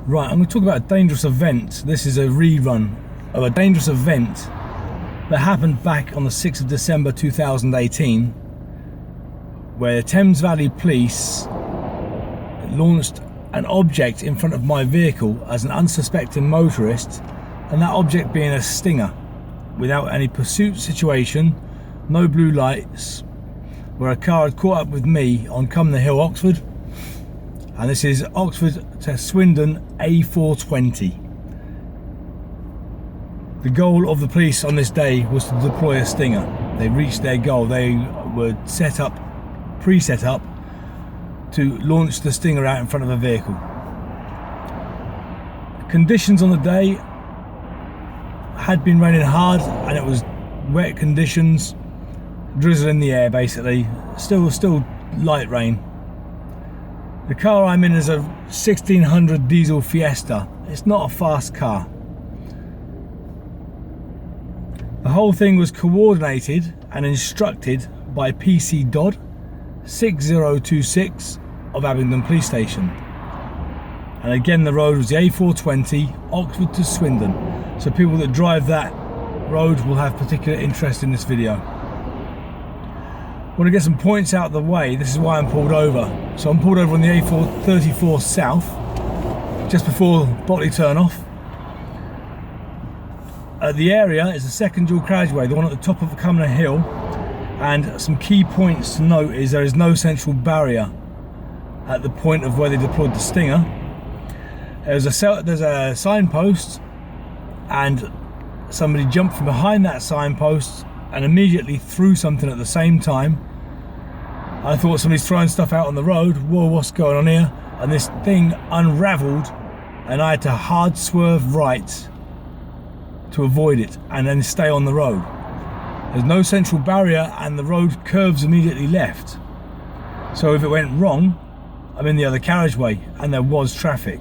Right, I'm going to talk about a dangerous event. This is a rerun of a dangerous event that happened back on the 6th of December 2018, where the Thames Valley Police launched an object in front of my vehicle as an unsuspecting motorist, and that object being a stinger, without any pursuit situation, no blue lights, where a car had caught up with me on Come the Hill, Oxford. And this is Oxford to Swindon A420. The goal of the police on this day was to deploy a stinger. They reached their goal. They were pre-set up to launch the stinger out in front of a vehicle. Conditions on the day had been raining hard, and it was wet conditions, drizzle in the air basically, still light rain. The car I'm in is a 1600 diesel Fiesta. It's not a fast car. The whole thing was coordinated and instructed by PC Dodd 6026 of Abingdon Police Station. And again, the road was the A420 Oxford to Swindon. So people that drive that road will have particular interest in this video. I want to get some points out of the way. This is why I'm pulled over. So I'm pulled over on the A434 South, just before Botley turn-off. The area is the second dual carriageway, the one at the top of Come the Hill. And some key points to note is there is no central barrier at the point of where they deployed the stinger. There's a signpost, and somebody jumped from behind that signpost and immediately threw something at the same time. I thought somebody's throwing stuff out on the road. Whoa, what's going on here? And this thing unraveled, and I had to hard swerve right to avoid it and then stay on the road. There's no central barrier, and the road curves immediately left. So if it went wrong, I'm in the other carriageway, and there was traffic.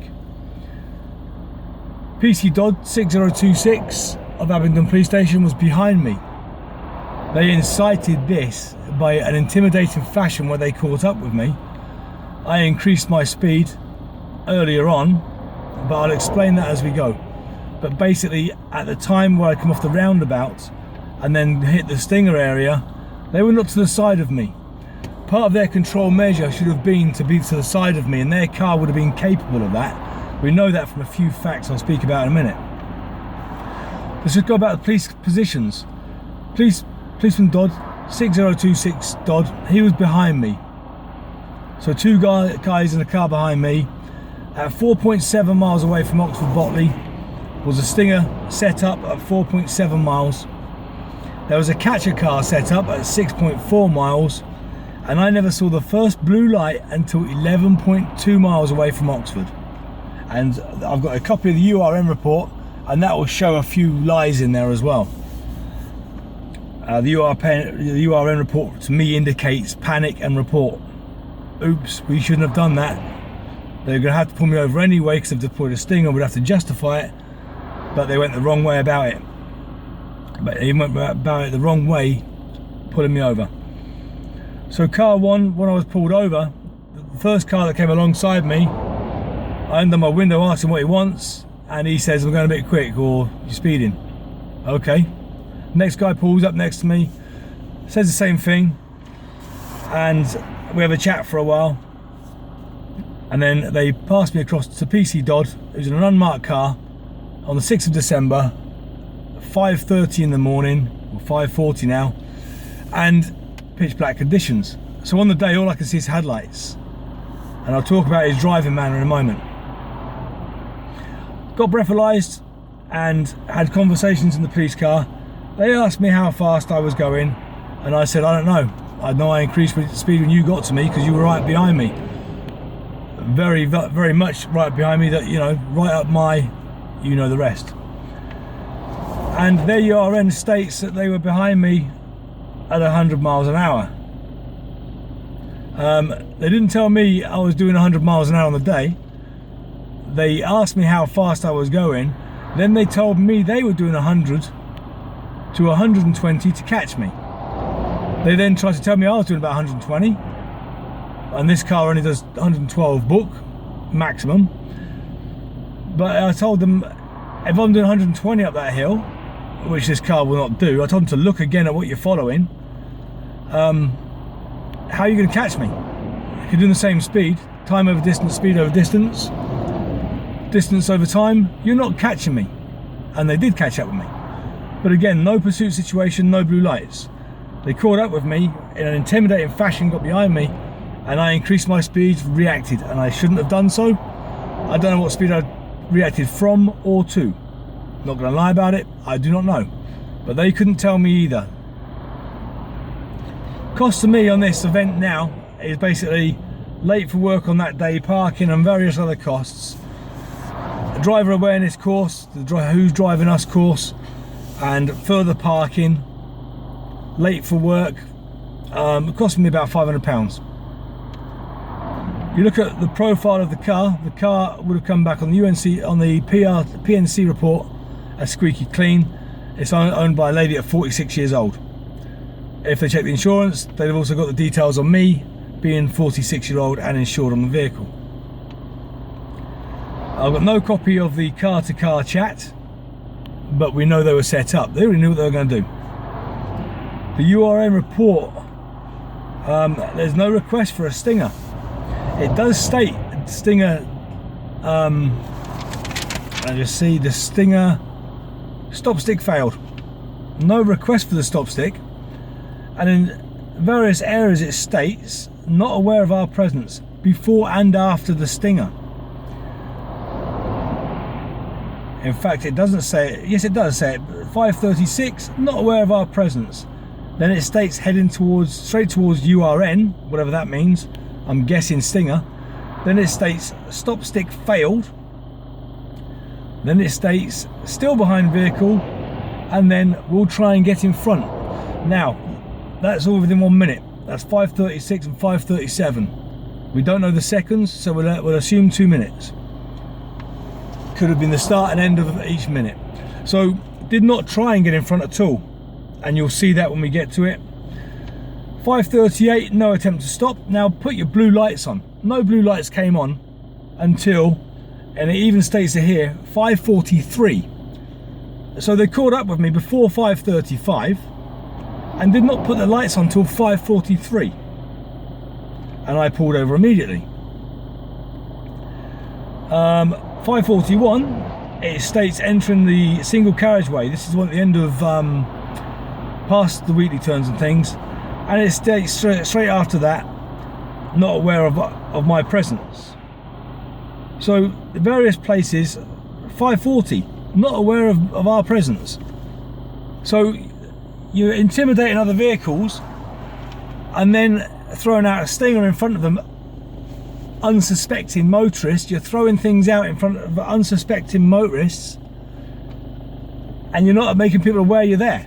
PC Dodd 6026 of Abingdon Police Station was behind me. They incited this by an intimidating fashion where they caught up with me. I increased my speed earlier on, but I'll explain that as we go. But basically, at the time where I come off the roundabout and then hit the stinger area, they were not to the side of me. Part of their control measure should have been to be to the side of me, and their car would have been capable of that. We know that from a few facts I'll speak about in a minute. Let's just go about the police positions. Policeman Dodd, 6026 Dodd, he was behind me. So two guys in a car behind me. At 4.7 miles away from Oxford Botley was a stinger set up at 4.7 miles. There was a catcher car set up at 6.4 miles. And I never saw the first blue light until 11.2 miles away from Oxford. And I've got a copy of the URN report, and that will show a few lies in there as well. The URN report to me indicates panic and report. Oops, we shouldn't have done that. They're going to have to pull me over anyway because they've deployed a stinger. We'd have to justify it, but they went the wrong way about it. But they went about it the wrong way, pulling me over. So car one, when I was pulled over, the first car that came alongside me, I opened my window, asked him what he wants, and he says, I'm going a bit quick, or you're speeding. Okay. Next guy pulls up next to me, says the same thing, and we have a chat for a while. And then they pass me across to PC Dodd, who's in an unmarked car, on the 6th of December, 5:30 in the morning, or 5:40 now, and pitch black conditions. So on the day, all I can see is headlights. And I'll talk about his driving manner in a moment. Got breathalyzed and had conversations in the police car. They asked me how fast I was going, and I said, I don't know. I know I increased the speed when you got to me because you were right behind me. Very, very much right behind me, that, you know, right up my, you know the rest. And their URN states that they were behind me at 100 miles an hour. They didn't tell me I was doing 100 miles an hour on the day. They asked me how fast I was going. Then they told me they were doing 100 to 120 to catch me. They then tried to tell me I was doing about 120, and this car only does 112 book maximum. But I told them, if I'm doing 120 up that hill, which this car will not do, I told them to look again at what you're following. How are you going to catch me? If you're doing the same speed, time over distance, speed over distance, distance over time, you're not catching me. And they did catch up with me. But again, no pursuit situation, no blue lights. They caught up with me in an intimidating fashion, got behind me, and I increased my speed, reacted, and I shouldn't have done so. I don't know what speed I reacted from or to. Not going to lie about it, I do not know. But they couldn't tell me either. Cost to me on this event now is basically late for work on that day, parking and various other costs, a driver awareness course, the who's driving us course, and further parking, late for work. It cost me about £500. You look at the profile of the car would have come back on the PNC report as squeaky clean. It's owned by a lady at 46 years old. If they check the insurance, they've also got the details on me being 46-year-old and insured on the vehicle. I've got no copy of the car-to-car chat, but we know they were set up. They already knew what they were going to do. The URN report, there's no request for a stinger. It does state stinger, I just see the stinger stop stick failed. No request for the stop stick. And in various areas it states, not aware of our presence before and after the stinger. In fact, it doesn't say it. Yes, it does say it. 5:36, not aware of our presence. Then it states heading straight towards URN, whatever that means. I'm guessing stinger. Then it states stop stick failed. Then it states still behind vehicle, and then we'll try and get in front. Now, that's all within 1 minute. That's 5:36 and 5:37. We don't know the seconds, so we'll assume 2 minutes. Could have been the start and end of each minute. So did not try and get in front at all, and you'll see that when we get to it. 5:38, no attempt to stop. Now put your blue lights on. No blue lights came on until, and it even states it here, 5:43. So they caught up with me before 5:35 and did not put the lights on till 5:43, and I pulled over immediately. 5:41, it states entering the single carriageway. This is at the end of past the weekly turns and things, and it states straight after that, not aware of my presence. So the various places, 5:40, not aware of our presence. So you're intimidating other vehicles and then throwing out a stinger in front of them, unsuspecting motorists. You're throwing things out in front of unsuspecting motorists, and you're not making people aware you're there.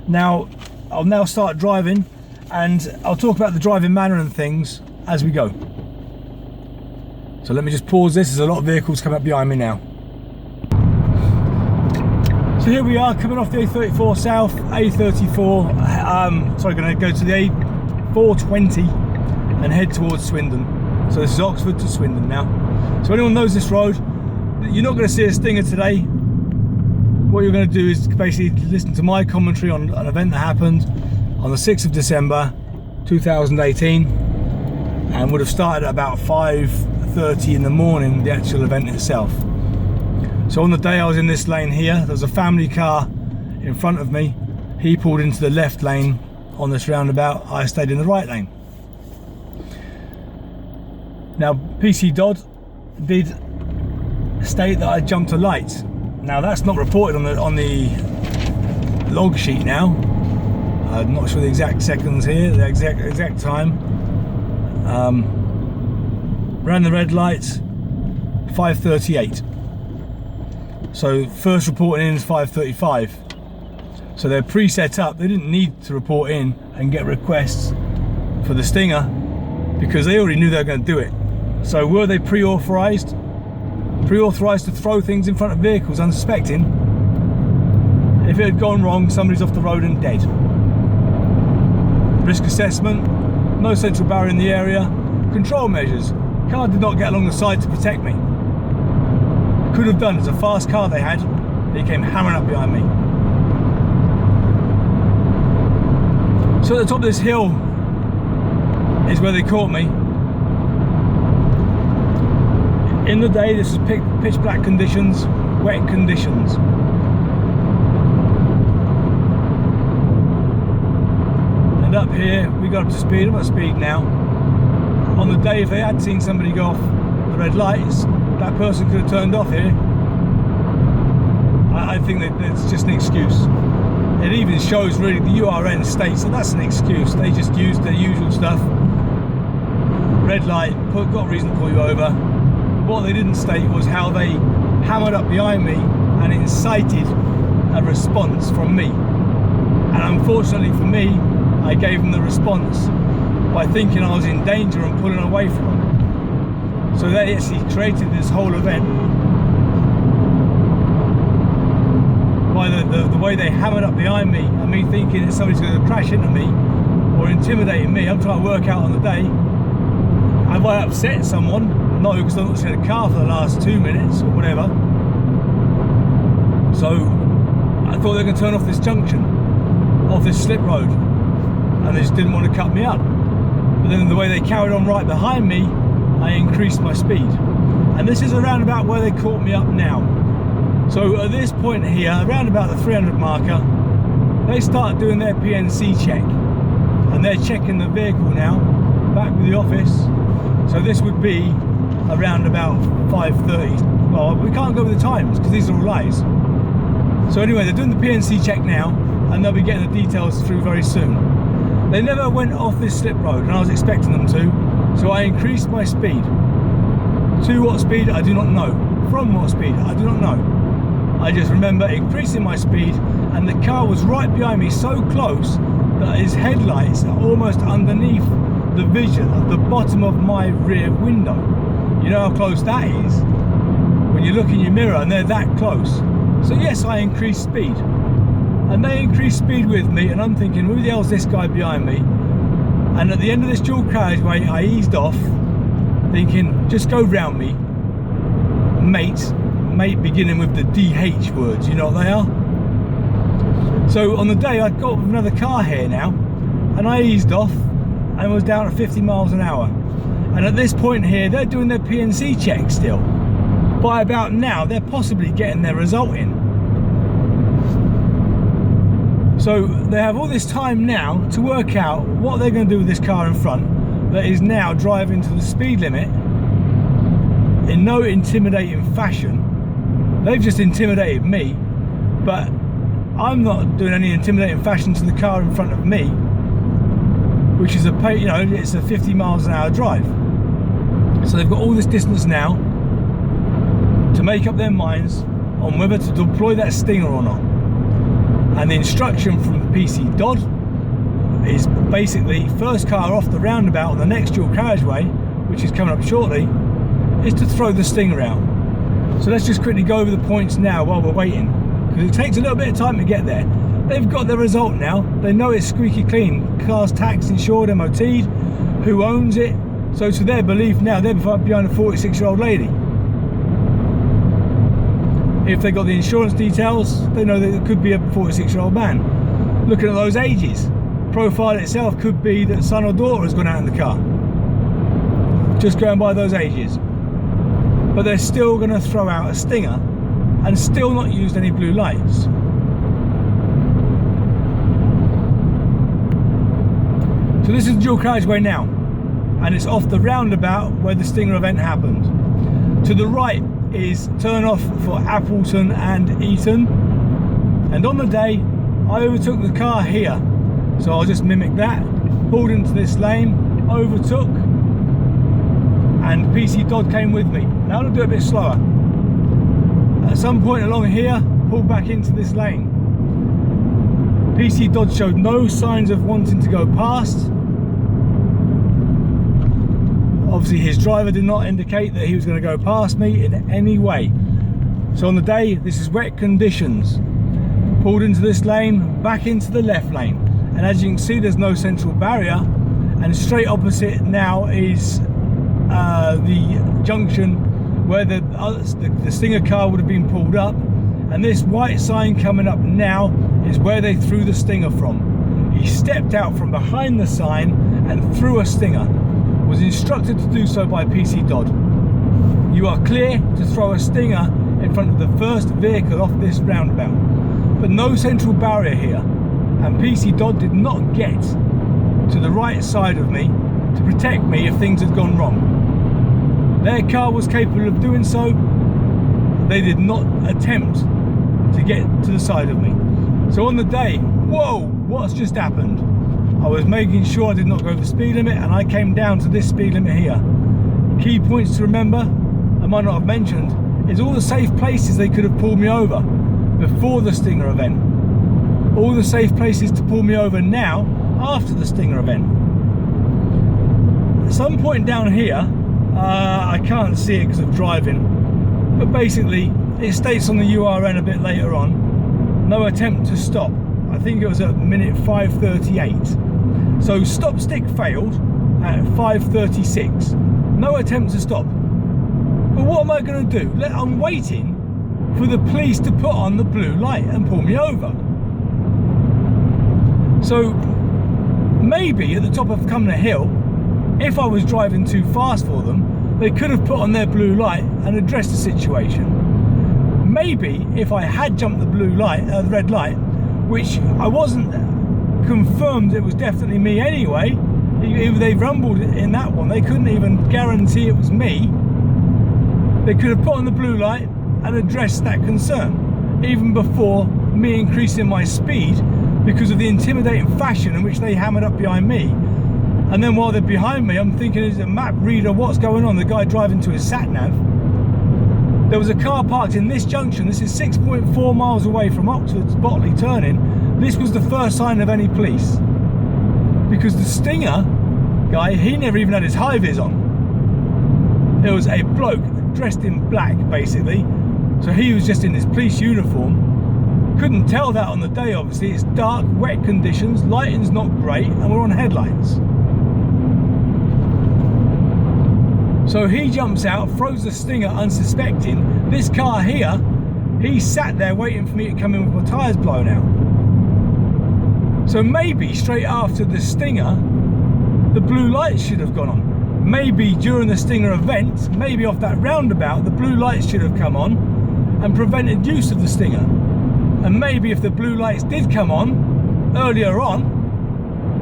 Now, I'll now start driving, and I'll talk about the driving manner and things as we go. So let me just pause this. There's a lot of vehicles coming up behind me now. So here we are, coming off the A34 South, A34, sorry, going to go to the A420 and head towards Swindon. So this is Oxford to Swindon now. So anyone knows this road, you're not going to see a stinger today. What you're going to do is basically listen to my commentary on an event that happened on the 6th of December 2018, and would have started at about 5:30 in the morning, the actual event itself. So on the day I was in this lane here, there was a family car in front of me. He pulled into the left lane on this roundabout. I stayed in the right lane. Now, PC Dodd did state that I jumped a light. Now that's not reported on the log sheet now. I'm not sure the exact seconds here, the exact time. Ran the red light, 5:38. So first reporting in is 5:35. So they're pre-set up. They didn't need to report in and get requests for the stinger because they already knew they were going to do it. So were they pre-authorized? Pre-authorized to throw things in front of vehicles unsuspecting? If it had gone wrong, somebody's off the road and dead. Risk assessment, no central barrier in the area. Control measures, car did not get along the side to protect me. could have done. It's a fast car they had. He came hammering up behind me. So at the top of this hill is where they caught me. In the day, this is pitch black conditions, wet conditions. And up here, we got up to speed. I'm at speed now. On the day, if they had seen somebody go off the red lights, that person could have turned off here. I think that it's just an excuse. It even shows really, the URN states that that's an excuse. They just used their usual stuff. Red light, got reason to pull you over. What they didn't state was how they hammered up behind me and incited a response from me. And unfortunately for me, I gave them the response by thinking I was in danger and pulling away from them. So they actually created this whole event by the way they hammered up behind me and me thinking that somebody's going to crash into me or intimidating me. I'm trying to work out on the day, have I upset someone? No, because I've not seen a car for the last 2 minutes or whatever. So I thought they were going to turn off this junction, off this slip road, and they just didn't want to cut me up. But then the way they carried on right behind me, I increased my speed. And this is around about where they caught me up now. So at this point here, around about the 300 marker, they start doing their PNC check. And they're checking the vehicle now, back with the office. So this would be around about 5:30. Well, we can't go with the times because these are all lies. So anyway, they're doing the PNC check now, and they'll be getting the details through very soon. They never went off this slip road, and I was expecting them to, so I increased my speed. To what speed, I do not know. From what speed, I do not know. I just remember increasing my speed, and the car was right behind me, so close that his headlights are almost underneath the vision of the bottom of my rear window. You know how close that is when you look in your mirror and they're that close. So yes, I increased speed, and they increased speed with me, and I'm thinking, who the hell's this guy behind me? And at the end of this dual carriageway, I eased off, thinking, just go round me, mate beginning with the DH words, you know what they are? So on the day, I got with another car here now, and I eased off and was down at 50 miles an hour. And at this point here, they're doing their PNC check still. By about now, they're possibly getting their result in. So they have all this time now to work out what they're going to do with this car in front that is now driving to the speed limit in no intimidating fashion. They've just intimidated me, but I'm not doing any intimidating fashion to the car in front of me, which is it's a 50 miles an hour drive. So they've got all this distance now to make up their minds on whether to deploy that stinger or not. And the instruction from PC Dodd is basically, first car off the roundabout on the next dual carriageway, which is coming up shortly, is to throw the stinger out. So let's just quickly go over the points now while we're waiting, because it takes a little bit of time to get there. They've got the result now. They know it's squeaky clean. Car's taxed, insured, MOT'd. Who owns it? So to their belief now, they're behind a 46-year-old lady. If they got the insurance details, they know that it could be a 46-year-old man. Looking at those ages, profile itself could be that son or daughter has gone out in the car. Just going by those ages. But they're still going to throw out a stinger and still not used any blue lights. So this is the dual carriageway now, and it's off the roundabout where the stinger event happened. To the right is turn off for Appleton and Eton, and on the day I overtook the car here, so I'll just mimic that, pulled into this lane, overtook, and PC Dodd came with me. Now I'm going to do it a bit slower. At some point along here, pulled back into this lane. PC Dodd showed no signs of wanting to go past. Obviously his driver did not indicate that he was going to go past me in any way. So on the day, this is wet conditions. Pulled into this lane, back into the left lane. And as you can see, there's no central barrier. And straight opposite now is the junction where the Stinger car would have been pulled up, and this white sign coming up now is where they threw the Stinger from. He stepped out from behind the sign and threw a Stinger. Was instructed to do so by PC Dodd. You are clear to throw a Stinger in front of the first vehicle off this roundabout, but no central barrier here, and PC Dodd did not get to the right side of me to protect me if things had gone wrong. Their car was capable of doing so. They did not attempt to get to the side of me. So on the day, whoa, what's just happened? I was making sure I did not go the speed limit, and I came down to this speed limit here. Key points to remember, I might not have mentioned, is all the safe places they could have pulled me over before the Stinger event. All the safe places to pull me over now after the Stinger event. At some point down here, I can't see it because of driving, but basically it states on the URN a bit later on, no attempt to stop. I think it was at minute 5:38. So stop stick failed at 5:36. No attempt to stop. But what am I going to do? I'm waiting for the police to put on the blue light and pull me over. So maybe at the top of Cumnor Hill, if I was driving too fast for them, they could have put on their blue light and addressed the situation. Maybe if I had jumped the blue light, the red light, which I wasn't confirmed it was definitely me anyway. They rumbled in that one. They couldn't even guarantee it was me. They could have put on the blue light and addressed that concern even before me increasing my speed because of the intimidating fashion in which they hammered up behind me. And then while they're behind me, I'm thinking, is a map reader, what's going on? The guy driving to his sat-nav. There was a car parked in this junction. This is 6.4 miles away from Oxford's Botley turning. This was the first sign of any police. Because the Stinger guy, he never even had his high vis on. It was a bloke dressed in black, basically. So he was just in his police uniform. Couldn't tell that on the day, obviously. It's dark, wet conditions, lighting's not great, and we're on headlights. So he jumps out, throws the Stinger unsuspecting. This car here, he sat there waiting for me to come in with my tyres blown out. So maybe straight after the Stinger, the blue lights should have gone on. Maybe during the Stinger event, maybe off that roundabout, the blue lights should have come on and prevented use of the Stinger. And maybe if the blue lights did come on earlier on,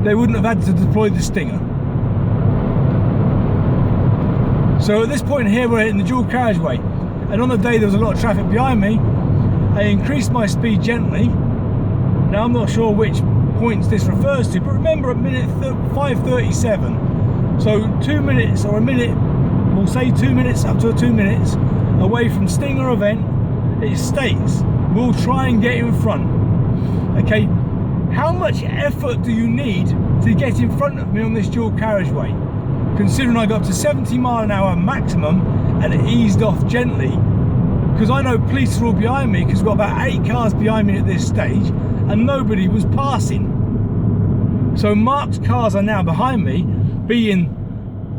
they wouldn't have had to deploy the Stinger. So at this point here, we're in the dual carriageway, and on the day there was a lot of traffic behind me. I increased my speed gently. Now I'm not sure which points this refers to, but remember at minute 5:37, so 2 minutes or a minute, we'll say 2 minutes up to 2 minutes away from Stinger event, it states we'll try and get in front. Okay, how much effort do you need to get in front of me on this dual carriageway? Considering I got up to 70 mile an hour maximum and it eased off gently, because I know police are all behind me, because we've got about 8 cars behind me at this stage and nobody was passing. So marked cars are now behind me, being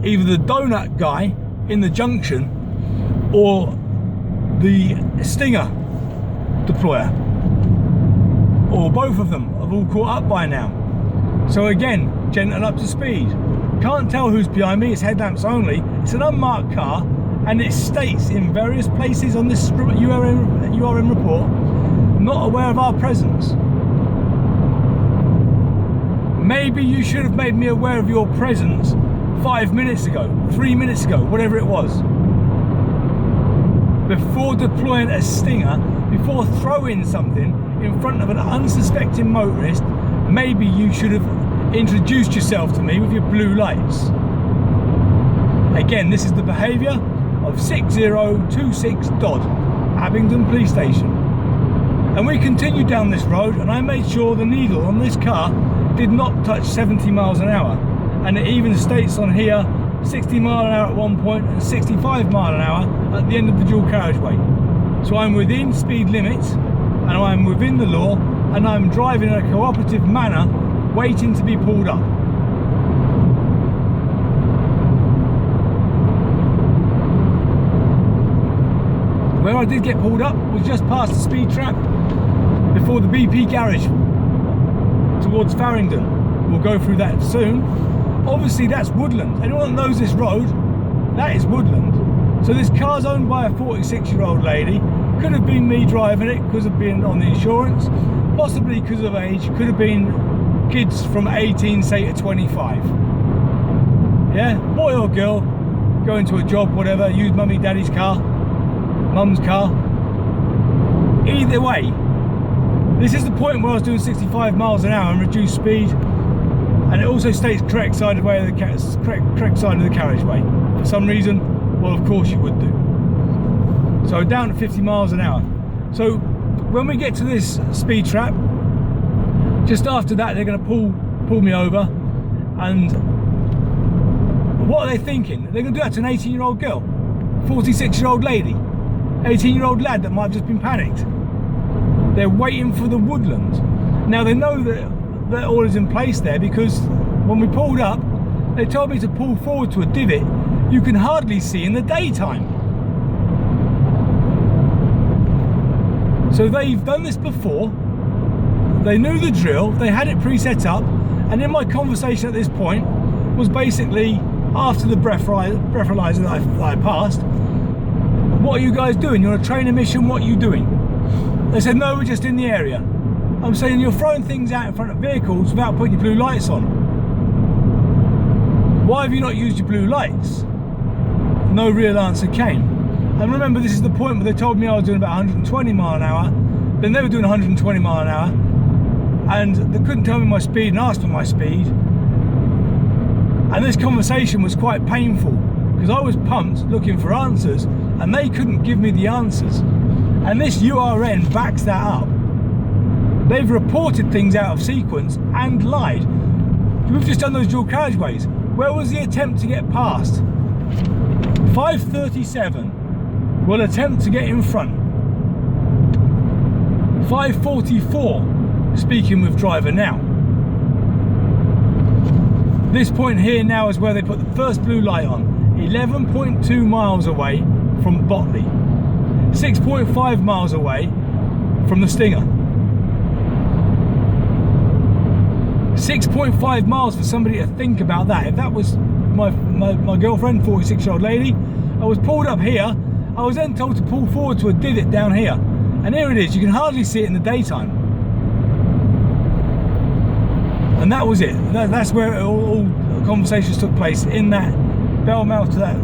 either the donut guy in the junction or the Stinger deployer, or both of them have all caught up by now. So again, gentle up to speed. Can't tell who's behind me, it's headlamps only. It's an unmarked car, and it states in various places on this URN report, not aware of our presence. Maybe you should have made me aware of your presence 5 minutes ago, 3 minutes ago, whatever it was. Before deploying a Stinger, before throwing something in front of an unsuspecting motorist, maybe you should have introduced yourself to me with your blue lights. Again, this is the behaviour of 6026 Dodd, Abingdon Police Station. And we continued down this road, and I made sure the needle on this car did not touch 70 miles an hour. And it even states on here 60 mile an hour at one point and 65 mile an hour at the end of the dual carriageway. So I'm within speed limits, and I'm within the law, and I'm driving in a cooperative manner, waiting to be pulled up. Where I did get pulled up was just past the speed trap before the BP garage towards Farringdon. We'll go through that soon. Obviously that's woodland. Anyone that knows this road, that is woodland. So this car's owned by a 46-year-old lady. Could have been me driving it because of being on the insurance, possibly because of age. Could have been kids from 18 say to 25. Yeah, boy or girl, going to a job, whatever, use mummy daddy's car, mum's car. Either way, this is the point where I was doing 65 miles an hour and reduced speed, and it also states correct side of the correct side of the carriageway. For some reason, well, of course you would do. So down to 50 miles an hour. So when we get to this speed trap, just after that they're going to pull me over. And what are they thinking? They're going to do that to an 18-year-old girl, 46-year-old lady, 18-year-old lad that might have just been panicked. They're waiting for the woodland. Now they know that all is in place there, because when we pulled up, they told me to pull forward to a divot you can hardly see in the daytime. So they've done this before, they knew the drill, they had it pre-set up, and in my conversation at this point was basically, after the breathalyzer that I passed, what are you guys doing? You're on a training mission, what are you doing? They said, no, we're just in the area. I'm saying, you're throwing things out in front of vehicles without putting your blue lights on. Why have you not used your blue lights? No real answer came. And remember, this is the point where they told me I was doing about 120 mile an hour, then they were doing 120 mile an hour, and they couldn't tell me my speed and asked for my speed. And this conversation was quite painful, because I was pumped looking for answers, and they couldn't give me the answers. And this URN backs that up. They've reported things out of sequence and lied. We've just done those dual carriageways. Where was the attempt to get past? 537. Will attempt to get in front. 544, speaking with driver now. This point here now is where they put the first blue light on. 11.2 miles away from Botley. 6.5 miles away from the Stinger. 6.5 miles for somebody to think about that. If that was my girlfriend, 46-year-old lady, I was pulled up here. I was then told to pull forward to a divot down here, and here it is. You can hardly see it in the daytime, and that was it. That's where all conversations took place, in that bell mouth to that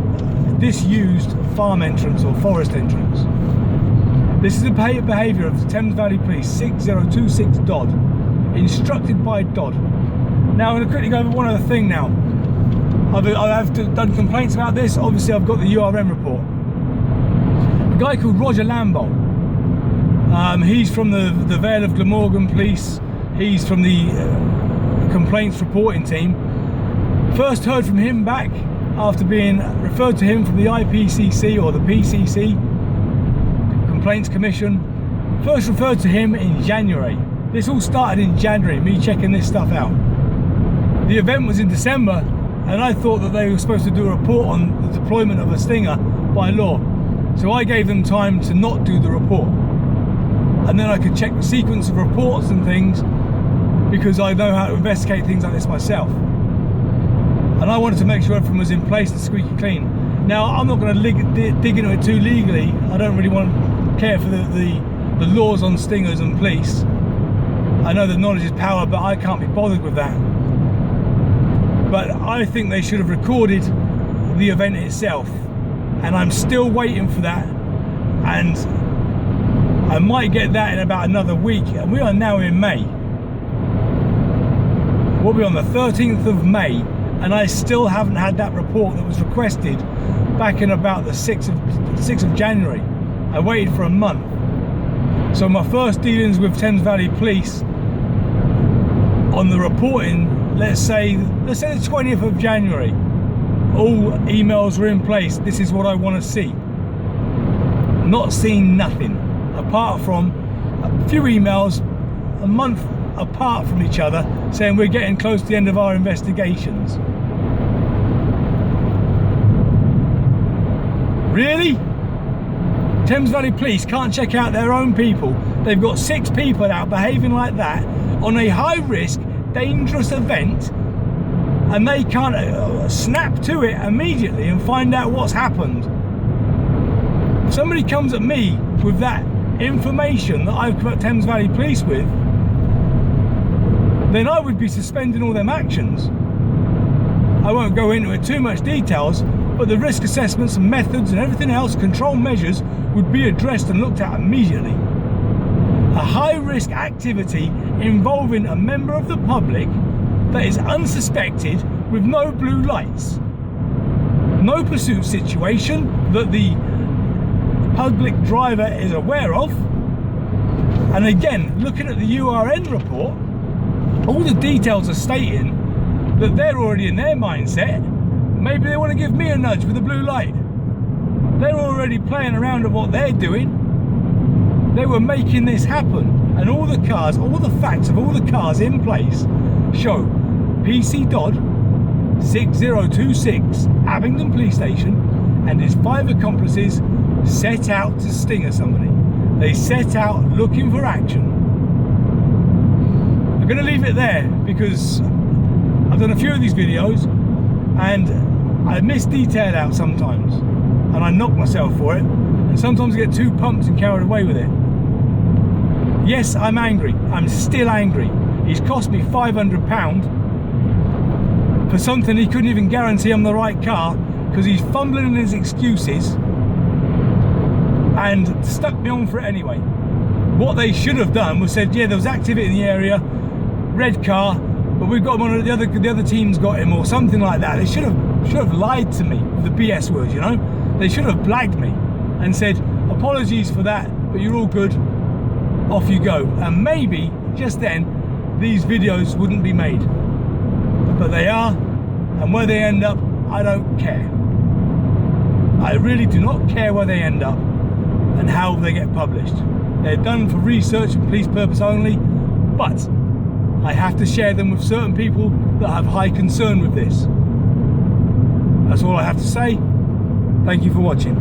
disused farm entrance or forest entrance. This is the behaviour of the Thames Valley Police, 6026 Dodd, instructed by Dodd. Now I'm going to quickly go over one other thing now. I've done complaints about this. Obviously I've got the URN report. A guy called Roger Lambo. He's from the Vale of Glamorgan Police. He's from the complaints reporting team. First heard from him back after being referred to him from the IPCC or the PCC, Complaints Commission. First referred to him in January. This all started in January, me checking this stuff out. The event was in December, and I thought that they were supposed to do a report on the deployment of a Stinger by law. So I gave them time to not do the report, and then I could check the sequence of reports and things, because I know how to investigate things like this myself. And I wanted to make sure everything was in place and squeaky clean. Now I'm not going to dig into it too legally. I don't really care for the laws on Stingers and police. I know that knowledge is power, but I can't be bothered with that. But I think they should have recorded the event itself, and I'm still waiting for that, and I might get that in about another week. And we are now in May. We'll be on the 13th of May, and I still haven't had that report that was requested back in about the 6th of January. I waited for a month. So my first dealings with Thames Valley Police on the reporting, let's say the 20th of January, all emails were in place. This is what I want to see. Not seeing nothing apart from a few emails a month apart from each other saying we're getting close to the end of our investigations. Really? Thames Valley Police can't check out their own people. They've got 6 people out behaving like that on a high risk, dangerous event, and they can't snap to it immediately and find out what's happened. If somebody comes at me with that information that I've put Thames Valley Police with, then I would be suspending all them actions. I won't go into it too much details, but the risk assessments and methods and everything else, control measures, would be addressed and looked at immediately. A high risk activity involving a member of the public that is unsuspected with no blue lights. No pursuit situation that the public driver is aware of. And again, looking at the URN report, all the details are stating that they're already in their mindset. Maybe they want to give me a nudge with a blue light. They're already playing around at what they're doing. They were making this happen. And all the cars, all the facts of all the cars in place show PC Dodd 6026 Abingdon Police Station and his 5 accomplices set out to stinger somebody. They set out looking for action. I'm going to leave it there because I've done a few of these videos and I miss detail out sometimes and I knock myself for it, and sometimes I get too pumped and carried away with it. Yes, I'm angry. I'm still angry. He's cost me £500 for something he couldn't even guarantee I'm the right car because he's fumbling in his excuses and stuck me on for it anyway. What they should have done was said, yeah, there was activity in the area, red car, but we've got him on, the other team's got him, or something like that. They should have lied to me with the BS words, you know. They should have blagged me and said, apologies for that, but you're all good, off you go. And maybe just then these videos wouldn't be made, but they are, and where they end up, I don't care. I really do not care where they end up and how they get published. They're done for research and police purpose only, but I have to share them with certain people that have high concern with this. That's all I have to say. Thank you for watching.